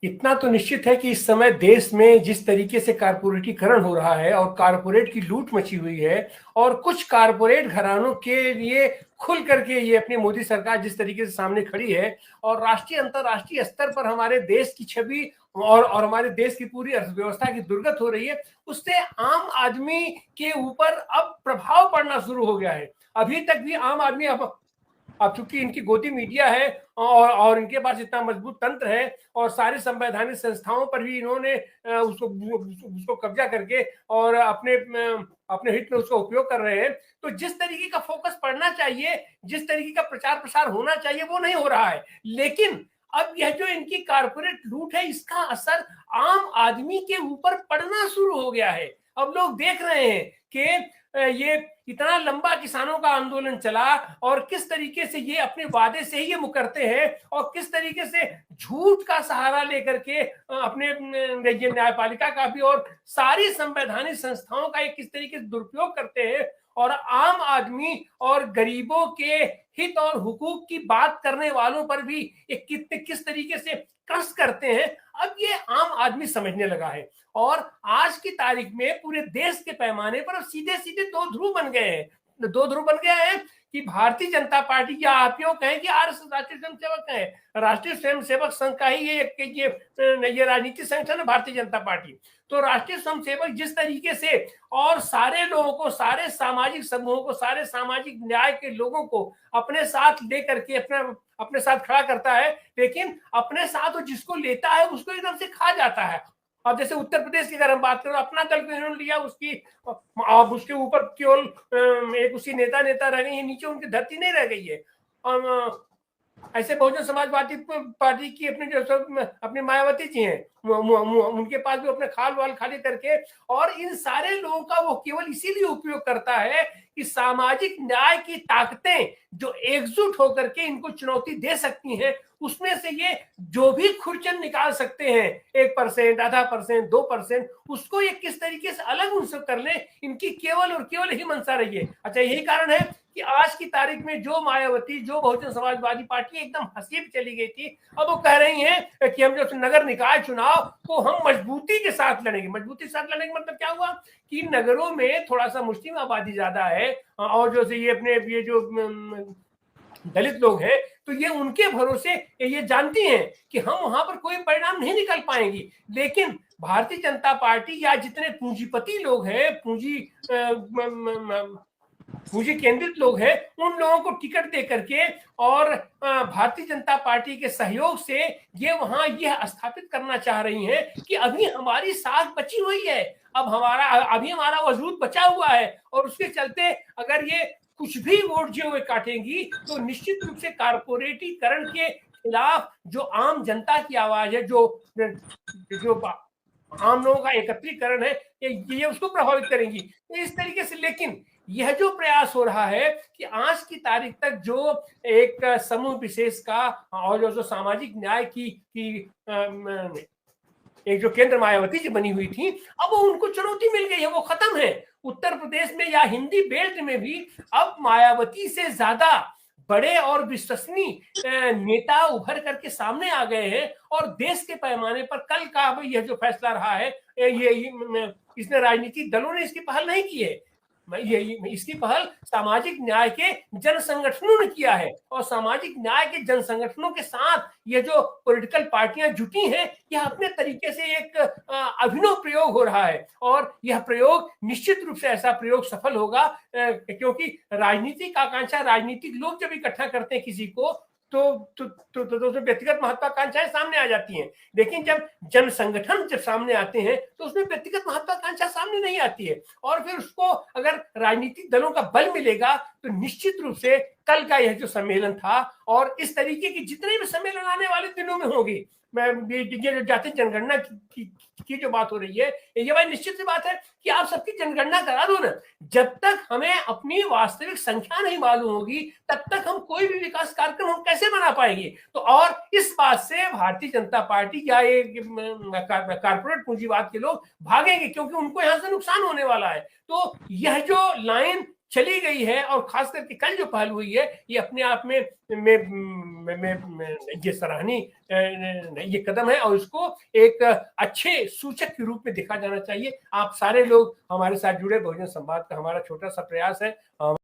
इतना तो निश्चित है कि इस समय देश में जिस तरीके से कारपोरेटीकरण हो रहा है और कारपोरेट की लूट मची हुई है और कुछ कारपोरेट घरानों के लिए खुल करके ये अपनी मोदी सरकार जिस तरीके से सामने खड़ी है और राष्ट्रीय अंतरराष्ट्रीय स्तर पर हमारे देश की छवि और हमारे देश की पूरी अर्थव्यवस्था की दुर्गत हो रही है, उससे आम आदमी के ऊपर अब प्रभाव पड़ना शुरू हो गया है। अभी तक भी आम आदमी अब चूंकि इनकी गोदी मीडिया है और इनके पास इतना मजबूत तंत्र है और सारी संवैधानिक संस्थाओं पर भी इन्होंने उसको कब्जा करके और अपने हित में उसका उपयोग कर रहे हैं। तो जिस तरीके का फोकस पड़ना चाहिए, जिस तरीके का प्रचार प्रसार होना चाहिए, वो नहीं हो रहा है। लेकिन अब यह जो इनकी कारपोरेट लूट है, इसका असर आम आदमी के ऊपर पड़ना शुरू हो गया है। अब लोग देख रहे हैं कि ये इतना लंबा किसानों का आंदोलन चला और किस तरीके से ये अपने वादे से ही ये मुकरते हैं और किस तरीके से झूठ का सहारा लेकर के अपने न्यायपालिका का भी और सारी संवैधानिक संस्थाओं का एक किस तरीके से दुरुपयोग करते हैं और आम आदमी और गरीबों के हित और हुकूक की बात करने वालों पर भी एक किस तरीके से क्रश करते हैं, अब ये आम आदमी समझने लगा है। और आज की तारीख में पूरे देश के पैमाने पर सीधे सीधे दो ध्रुव बन गए हैं। दो ध्रुव बन गए हैं कि भारतीय जनता पार्टी, या आप यूं कहें कि आरएसएस राष्ट्रीय स्वयंसेवक है, राष्ट्रीय स्वयंसेवक संघ का ही ये राजनीतिक संगठन है भारतीय जनता पार्टी। तो राष्ट्रीय स्वयंसेवक जिस तरीके से और सारे लोगों को, सारे सामाजिक समूहों को, सारे सामाजिक न्याय के लोगों को अपने साथ लेकर के अपने साथ खड़ा करता है, लेकिन अपने साथ वो जिसको लेता है उसको एकदम से खा जाता है। अब जैसे उत्तर प्रदेश की अगर हम बात करें, अपना दल को इन्होंने लिया, अब उसके ऊपर केवल एक उसकी नेता रह गई है, नीचे उनकी धरती नहीं रह गई है। ऐसे बहुजन समाजवादी पार्टी की अपनी मायावती जी हैं, उनके पास भी अपने खाल वाल खाली करके, और इन सारे लोगों का वो केवल इसीलिए उपयोग करता है कि सामाजिक न्याय की ताकतें जो एकजुट होकर के इनको चुनौती दे सकती हैं, उसमें से ये जो भी खुरचन निकाल सकते हैं, 1%, आधा %, 2%, उसको ये किस तरीके से अलग उनसे कर ले, इनकी केवल और केवल यही मंशा रही है। अच्छा, यही कारण है कि आज की तारीख में जो मायावती, जो बहुजन समाजवादी पार्टी एकदम हंसी पे चली गई थी, अब वो कह रही हैं कि हम जो नगर निकाय चुनाव को हम मजबूती के साथ लड़ेंगे। मजबूती के साथ लड़ने का मतलब क्या हुआ कि नगरों में थोड़ा सा मुस्लिम आबादी ज्यादा है और जो ये जो दलित लोग हैं, तो ये उनके भरोसे ये जानती हैं कि हम वहां पर कोई परिणाम नहीं निकल पाएंगी। लेकिन भारतीय जनता पार्टी या जितने पूंजीपति लोग हैं, पूंजी केंद्रित लोग हैं, उन लोगों को टिकट दे करके और भारतीय जनता पार्टी के सहयोग से ये वहां यह स्थापित करना चाह रही हैं कि अभी हमारी साख बची हुई है, अभी हमारा वजूद बचा हुआ है, और उसके चलते अगर ये कुछ भी वोट जो वे काटेंगी तो निश्चित रूप से कारपोरेटीकरण के खिलाफ जो आम जनता की आवाज है, जो आम लोगों का एकत्रीकरण है, ये उसको प्रभावित करेंगी। तो इस तरीके से, लेकिन यह जो प्रयास हो रहा है कि आज की तारीख तक जो एक समूह विशेष का और जो सामाजिक न्याय की एक जो केंद्र मायावती जी बनी हुई थी, अब उनको चुनौती मिल गई है, वो खत्म है। उत्तर प्रदेश में या हिंदी बेल्ट में भी अब मायावती से ज्यादा बड़े और विश्वसनीय नेता उभर करके सामने आ गए हैं, और देश के पैमाने पर कल का यह जो फैसला रहा है, इसने राजनीतिक दलों ने इसकी पहल नहीं की है, इसकी पहल सामाजिक न्याय के जन संगठनों ने किया है, और सामाजिक न्याय के जन संगठनों के साथ ये जो पॉलिटिकल पार्टियां जुटी हैं, यह अपने तरीके से एक अभिनव प्रयोग हो रहा है, और यह प्रयोग निश्चित रूप से ऐसा प्रयोग सफल होगा, क्योंकि राजनीतिक आकांक्षा, राजनीतिक लोग जब इकट्ठा करते हैं किसी को, तो व्यक्तिगत महत्वाकांक्षाएं सामने आ जाती हैं। लेकिन जब जन संगठन जब सामने आते हैं तो उसमें व्यक्तिगत महत्वाकांक्षा सामने नहीं आती है, और फिर उसको अगर राजनीतिक दलों का बल मिलेगा तो निश्चित रूप से कल का यह जो सम्मेलन था, और इस तरीके की जितने भी सम्मेलन आने वाले दिनों में होगी, ये जातीय जनगणना की जो बात हो रही है, ये भाई निश्चित सी बात है कि आप सबकी जनगणना करा दो ना। जब तक हमें अपनी वास्तविक संख्या नहीं मालूम होगी, तब तक हम कोई भी विकास कार्यक्रम हम कैसे बना पाएंगे। तो और इस बात से भारतीय जनता पार्टी या ये कारपोरेट पूंजीवाद के लोग भागेंगे, क्योंकि उनको यहां से नुकसान होने वाला है। तो यह जो लाइन चली गई है, और खास करके कल जो पहल हुई है, ये अपने आप में ये सराहनीय ये कदम है, और इसको एक अच्छे सूचक के रूप में देखा जाना चाहिए। आप सारे लोग हमारे साथ जुड़े, बहुजन संवाद का हमारा छोटा सा प्रयास है।